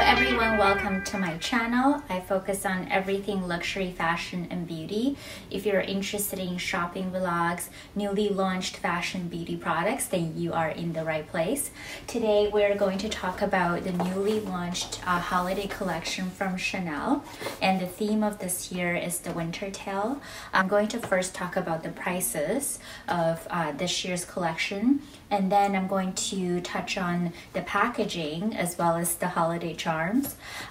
everyone, welcome to my channel. I focus on everything luxury, fashion, and beauty. If you're interested in shopping vlogs, newly launched fashion beauty products, then you are in the right place. Today we're going to talk about the newly launched holiday collection from Chanel, and the theme of this year is the winter tale. I'm going to first talk about the prices of this year's collection, and then I'm going to touch on the packaging as well as the holiday charms.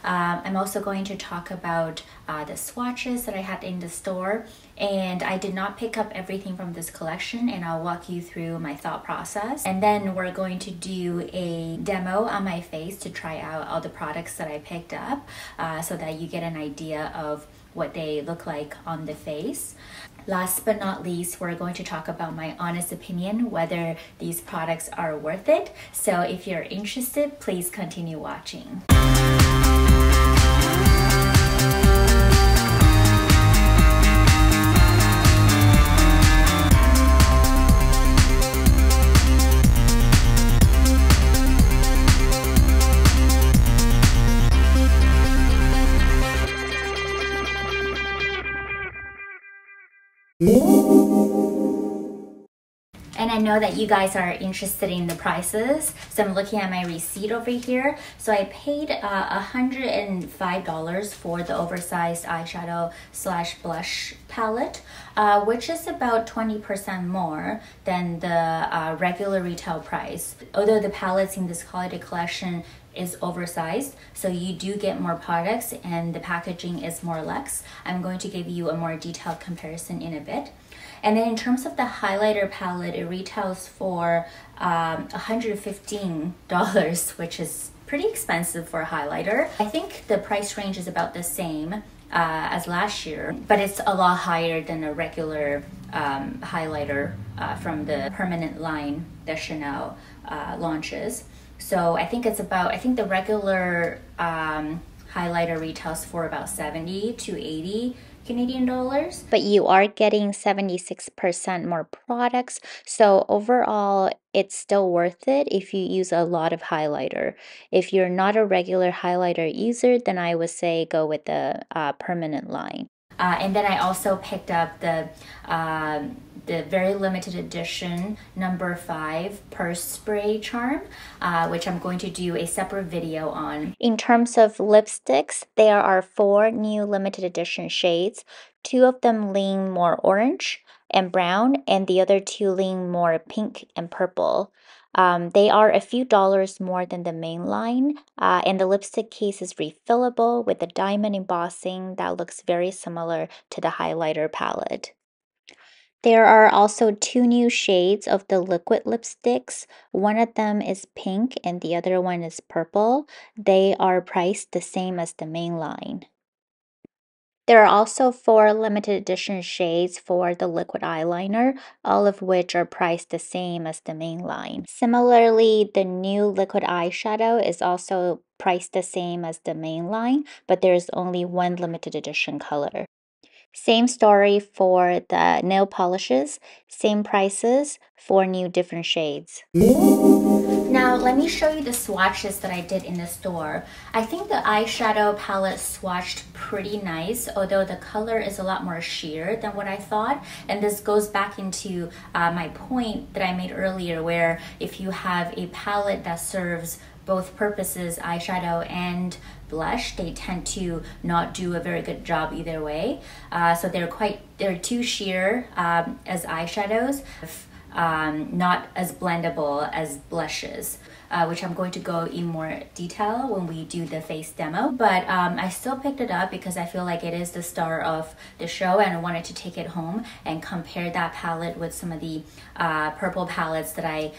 I'm also going to talk about the swatches that I had in the store, and I did not pick up everything from this collection, and I'll walk you through my thought process. And then we're going to do a demo on my face to try out all the products that I picked up so that you get an idea of what they look like on the face. Last but not least, we're going to talk about my honest opinion, whether these products are worth it. So if you're interested, please continue watching. And I know that you guys are interested in the prices, so I'm looking at my receipt over here. So I paid $105 for the oversized eyeshadow / blush palette, which is about 20% more than the regular retail price. Although the palettes in this holiday collection is oversized, so you do get more products and the packaging is more luxe. I'm going to give you a more detailed comparison in a bit. And then in terms of the highlighter palette, it retails for $115, which is pretty expensive for a highlighter. I think the price range is about the same as last year, but it's a lot higher than a regular highlighter from the permanent line that Chanel launches. So I think the regular highlighter retails for about 70 to 80 Canadian dollars, but you are getting 76% more products. So overall, it's still worth it if you use a lot of highlighter. If you're not a regular highlighter user, then I would say go with the permanent line. And then I also picked up the very limited edition number 5 purse spray charm, which I'm going to do a separate video on. In terms of lipsticks, there are 4 new limited edition shades. 2 of them lean more orange and brown, and the other 2 lean more pink and purple. They are a few dollars more than the main line, and the lipstick case is refillable with a diamond embossing that looks very similar to the highlighter palette. There are also 2 new shades of the liquid lipsticks. One of them is pink and the other one is purple. They are priced the same as the main line. There are also 4 limited edition shades for the liquid eyeliner, all of which are priced the same as the main line. Similarly, the new liquid eyeshadow is also priced the same as the main line, but there's only 1 limited edition color. Same story for the nail polishes, same prices, 4 new different shades. Now let me show you the swatches that I did in the store. I think the eyeshadow palette swatched pretty nice, although the color is a lot more sheer than what I thought. And this goes back into my point that I made earlier, where if you have a palette that serves both purposes, eyeshadow and blush, they tend to not do a very good job either way. So they're too sheer as eyeshadows, not as blendable as blushes, which I'm going to go in more detail when we do the face demo. But I still picked it up because I feel like it is the star of the show, and I wanted to take it home and compare that palette with some of the purple palettes that I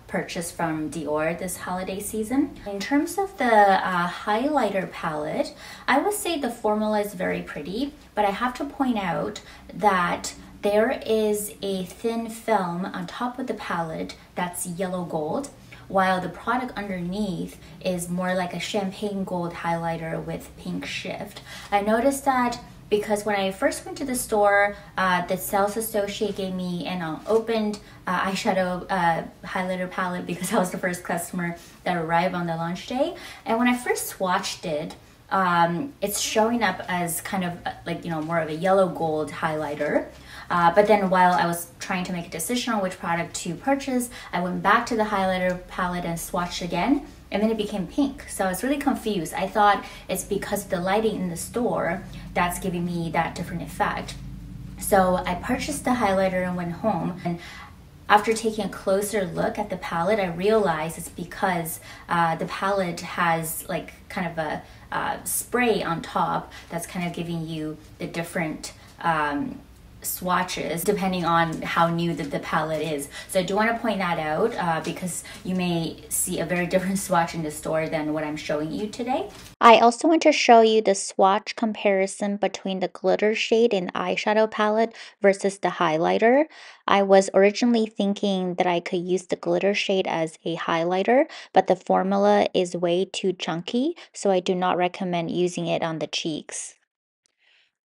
purchased from Dior this holiday season. In terms of the highlighter palette, I would say the formula is very pretty, but I have to point out that there is a thin film on top of the palette that's yellow gold, while the product underneath is more like a champagne gold highlighter with pink shift. I noticed that because when I first went to the store, the sales associate gave me an unopened eyeshadow highlighter palette because I was the first customer that arrived on the launch day. And when I first swatched it, it's showing up as kind of like, you know, more of a yellow gold highlighter. But then while I was trying to make a decision on which product to purchase, I went back to the highlighter palette and swatched again, and then it became pink. So I was really confused. I thought it's because of the lighting in the store that's giving me that different effect. So I purchased the highlighter and went home, and after taking a closer look at the palette, I realized it's because the palette has like kind of a spray on top that's kind of giving you the different swatches depending on how new the palette is. So I do want to point that out because you may see a very different swatch in the store than what I'm showing you today. I also want to show you the swatch comparison between the glitter shade in eyeshadow palette versus the highlighter. I was originally thinking that I could use the glitter shade as a highlighter, but the formula is way too chunky, so I do not recommend using it on the cheeks.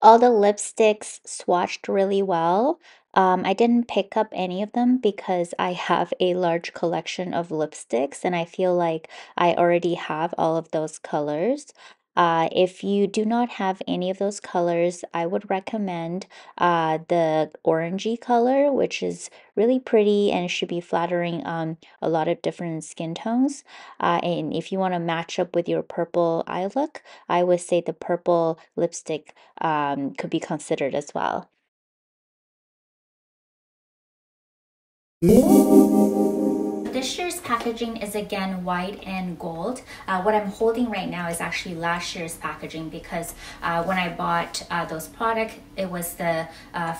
All the lipsticks swatched really well. I didn't pick up any of them because I have a large collection of lipsticks and I feel like I already have all of those colors. If you do not have any of those colors, I would recommend the orangey color, which is really pretty and should be flattering on a lot of different skin tones. And if you want to match up with your purple eye look, I would say the purple lipstick could be considered as well. This year's packaging is again white and gold. What I'm holding right now is actually last year's packaging because when I bought those products, it was the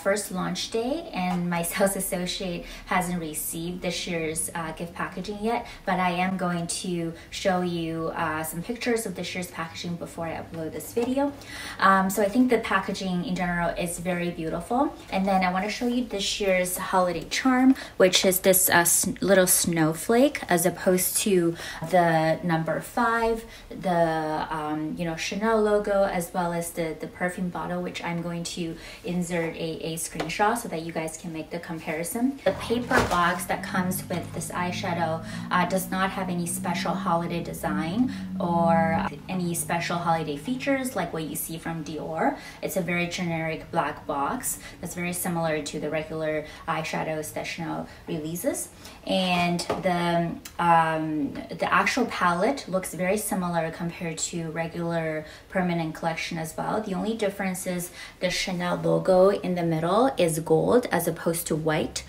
first launch day and my sales associate hasn't received this year's gift packaging yet, but I am going to show you some pictures of this year's packaging before I upload this video. So I think the packaging in general is very beautiful. And then I want to show you this year's holiday charm, which is this little snowflake as opposed to the number 5, the Chanel logo, as well as the perfume bottle, which I'm going to insert a screenshot so that you guys can make the comparison. The paper box that comes with this eyeshadow does not have any special holiday design or any special holiday features like what you see from Dior. It's a very generic black box that's very similar to the regular eyeshadows that Chanel releases. And the actual palette looks very similar compared to regular permanent collection as well. The only difference is the Chanel logo in the middle is gold as opposed to white,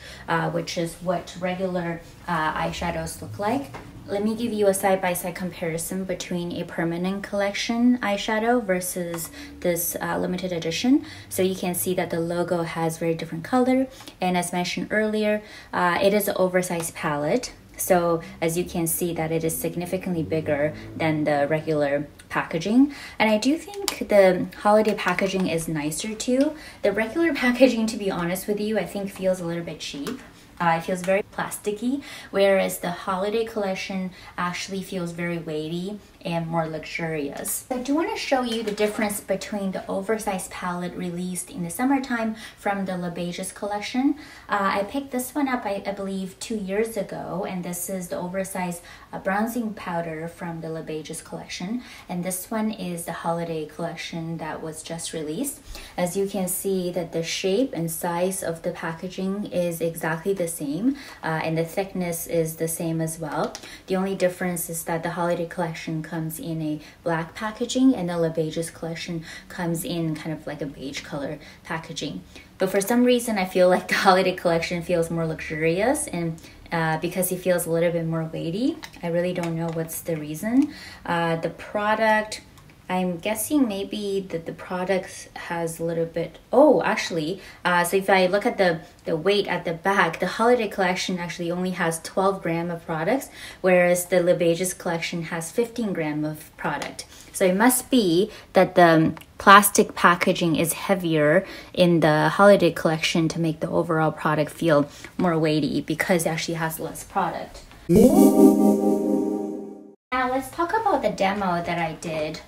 which is what regular eyeshadows look like. Let me give you a side-by-side comparison between a permanent collection eyeshadow versus this limited edition. So you can see that the logo has very different color. And as mentioned earlier, it is an oversized palette. So as you can see that it is significantly bigger than the regular packaging. And I do think the holiday packaging is nicer too. The regular packaging, to be honest with you, I think feels a little bit cheap. It feels very plasticky, whereas the holiday collection actually feels very weighty and more luxurious. I do want to show you the difference between the oversized palette released in the summertime from the Le Beiges collection. I picked this one up, I believe, 2 years ago, and this is the oversized bronzing powder from the Le Beiges collection. And this one is the holiday collection that was just released. As you can see that the shape and size of the packaging is exactly the same, and the thickness is the same as well. The only difference is that the holiday collection comes in a black packaging and the Le Beiges collection comes in kind of like a beige color packaging. But for some reason I feel like the holiday collection feels more luxurious, and because it feels a little bit more weighty. I really don't know what's the reason. The product, I'm guessing maybe that the product has a little bit, so if I look at the weight at the back, the holiday collection actually only has 12 grams of products, whereas the Le Beiges collection has 15 grams of product. So it must be that the plastic packaging is heavier in the holiday collection to make the overall product feel more weighty because it actually has less product. Now let's talk about the demo that I did.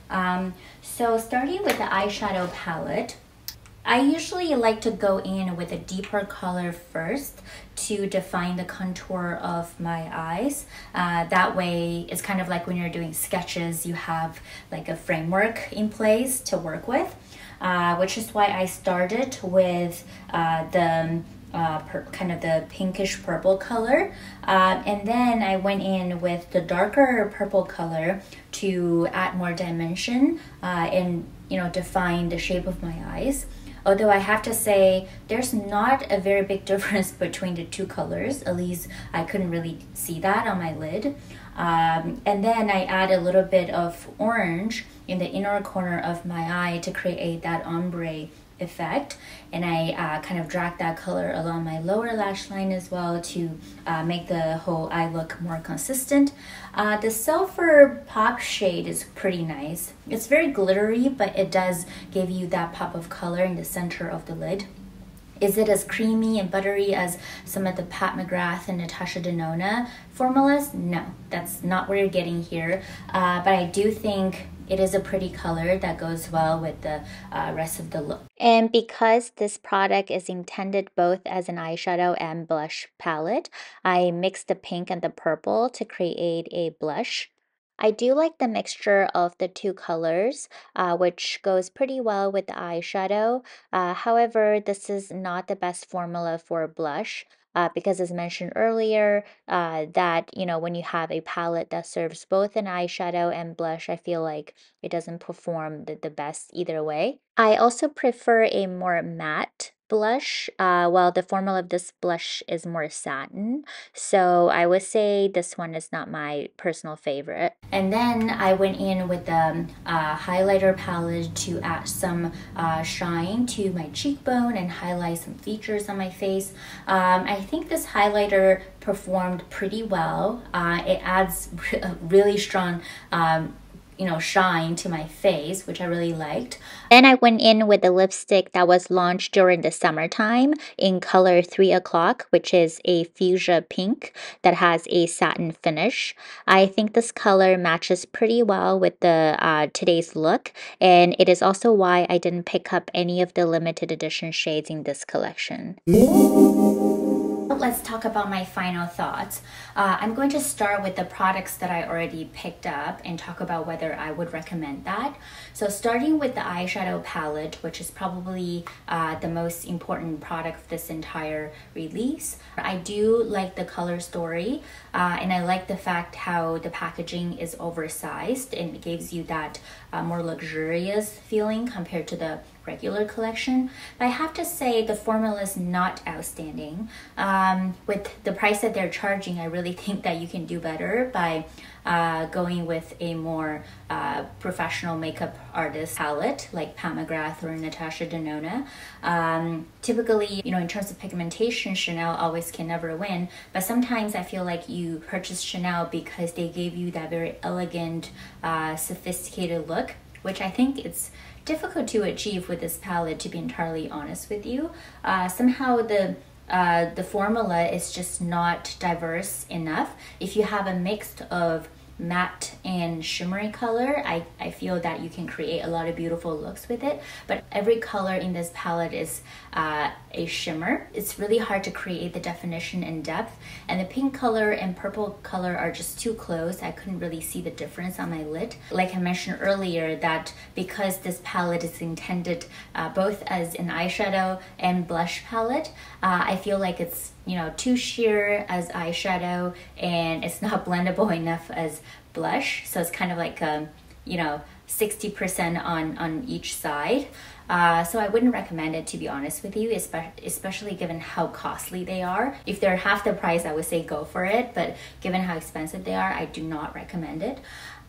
So starting with the eyeshadow palette, I usually like to go in with a deeper color first to define the contour of my eyes. That way, it's kind of like when you're doing sketches, you have like a framework in place to work with, which is why I started with the kind of the pinkish purple color, and then I went in with the darker purple color to add more dimension and define the shape of my eyes. Although I have to say there's not a very big difference between the two colors, at least I couldn't really see that on my lid. And then I add a little bit of orange in the inner corner of my eye to create that ombre effect, and I kind of drag that color along my lower lash line as well to make the whole eye look more consistent. The Sulfur Pop shade is pretty nice. It's very glittery, but it does give you that pop of color in the center of the lid. Is it as creamy and buttery as some of the Pat McGrath and Natasha Denona formulas? No, that's not what you're getting here, but I do think it is a pretty color that goes well with the rest of the look. And because this product is intended both as an eyeshadow and blush palette, I mixed the pink and the purple to create a blush. I do like the mixture of the two colors, which goes pretty well with the eyeshadow. However, this is not the best formula for blush. Because as mentioned earlier, that when you have a palette that serves both an eyeshadow and blush, I feel like it doesn't perform the best either way. I also prefer a more matte blush, while the formula of this blush is more satin. So I would say this one is not my personal favorite. And then I went in with the highlighter palette to add some shine to my cheekbone and highlight some features on my face. I think this highlighter performed pretty well. It adds a really strong shine to my face, which I really liked. Then I went in with a lipstick that was launched during the summertime in color 3 o'clock, which is a fuchsia pink that has a satin finish. I think this color matches pretty well with the today's look, and it is also why I didn't pick up any of the limited edition shades in this collection. Let's talk about my final thoughts. I'm going to start with the products that I already picked up and talk about whether I would recommend that. So starting with the eyeshadow palette, which is probably the most important product of this entire release. I do like the color story, and I like the fact how the packaging is oversized and it gives you that more luxurious feeling compared to the regular collection. But I have to say the formula is not outstanding. With the price that they're charging, I really think that you can do better by going with a more professional makeup artist palette like Pat McGrath or Natasha Denona. Typically, in terms of pigmentation, Chanel always can never win, but sometimes I feel like you purchase Chanel because they gave you that very elegant, sophisticated look, which I think it's difficult to achieve with this palette, to be entirely honest with you. Somehow the formula is just not diverse enough. If you have a mix of matte and shimmery color, I feel that you can create a lot of beautiful looks with it, but every color in this palette is a shimmer. It's really hard to create the definition and depth, and the pink color and purple color are just too close. I couldn't really see the difference on my lid. Like I mentioned earlier, that because this palette is intended both as an eyeshadow and blush palette, I feel like it's too sheer as eyeshadow and it's not blendable enough as blush. So it's kind of like 60% on each side. So I wouldn't recommend it, to be honest with you, especially given how costly they are. If they're half the price, I would say go for it, but given how expensive they are, I do not recommend it.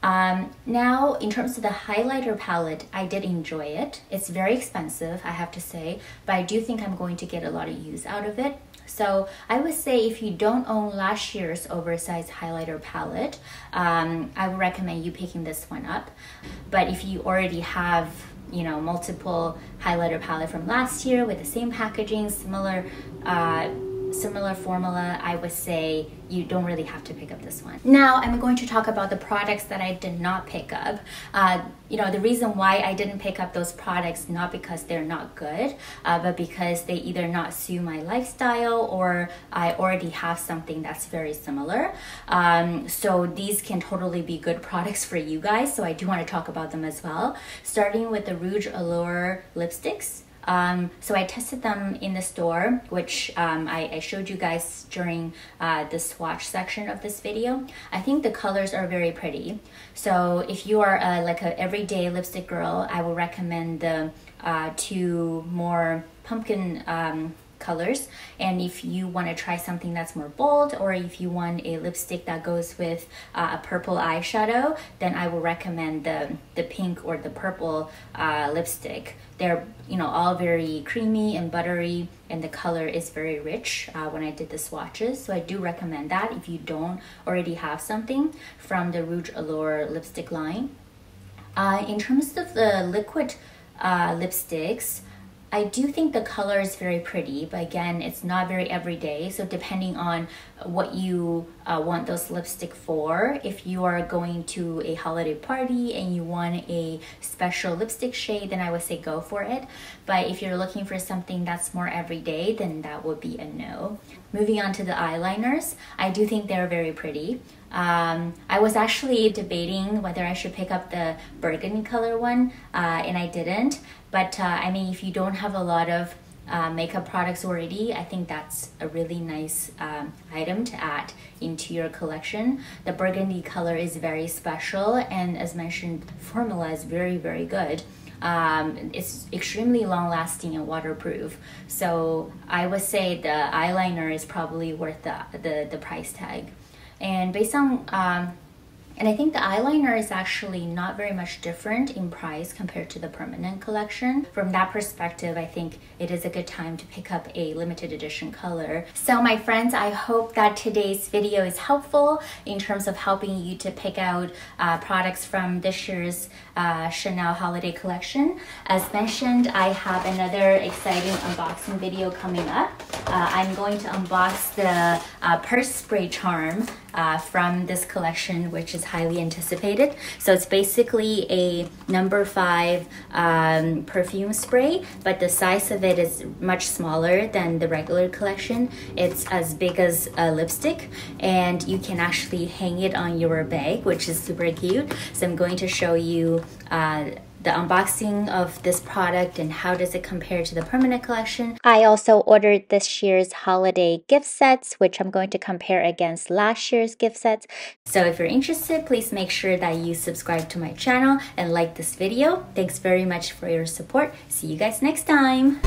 Now, in terms of the highlighter palette, I did enjoy it. It's very expensive, I have to say, but I do think I'm going to get a lot of use out of it. So I would say if you don't own last year's oversized highlighter palette, I would recommend you picking this one up. But if you already have multiple highlighter palette from last year with the same packaging, similar similar formula, I would say you don't really have to pick up this one. Now I'm going to talk about the products that I did not pick up. The reason why I didn't pick up those products, not because they're not good, but because they either not suit my lifestyle or I already have something that's very similar. So these can totally be good products for you guys. So I do want to talk about them as well. Starting with the Rouge Allure lipsticks. So I tested them in the store, which I showed you guys during the swatch section of this video. I think the colors are very pretty. So if you are like an everyday lipstick girl, I will recommend the two more pumpkin colors. And if you want to try something that's more bold, or if you want a lipstick that goes with a purple eyeshadow, then I will recommend the pink or the purple lipstick. They're all very creamy and buttery, and the color is very rich when I did the swatches. So I do recommend that if you don't already have something from the Rouge Allure lipstick line. In terms of the liquid lipsticks, I do think the color is very pretty, but again, it's not very everyday. So depending on what you want those lipstick for, if you are going to a holiday party and you want a special lipstick shade, then I would say go for it. But if you're looking for something that's more everyday, then that would be a no. Moving on to the eyeliners, I do think they're very pretty. I was actually debating whether I should pick up the burgundy color one, and I didn't. But I mean, if you don't have a lot of makeup products already, I think that's a really nice item to add into your collection. The burgundy color is very special, and as mentioned, formula is very, very good. It's extremely long lasting and waterproof. So I would say the eyeliner is probably worth the price tag. And based on and I think the eyeliner is actually not very much different in price compared to the permanent collection. From that perspective, I think it is a good time to pick up a limited edition color. So my friends, I hope that today's video is helpful in terms of helping you to pick out products from this year's Chanel holiday collection. As mentioned, I have another exciting unboxing video coming up. I'm going to unbox the purse spray charm from this collection, which is highly anticipated. So it's basically a number 5 perfume spray, but the size of it is much smaller than the regular collection. It's as big as a lipstick, and you can actually hang it on your bag, which is super cute. So I'm going to show you the unboxing of this product and how does it compare to the permanent collection. I also ordered this year's holiday gift sets, which I'm going to compare against last year's gift sets. So if you're interested, please make sure that you subscribe to my channel and like this video. Thanks very much for your support. See you guys next time.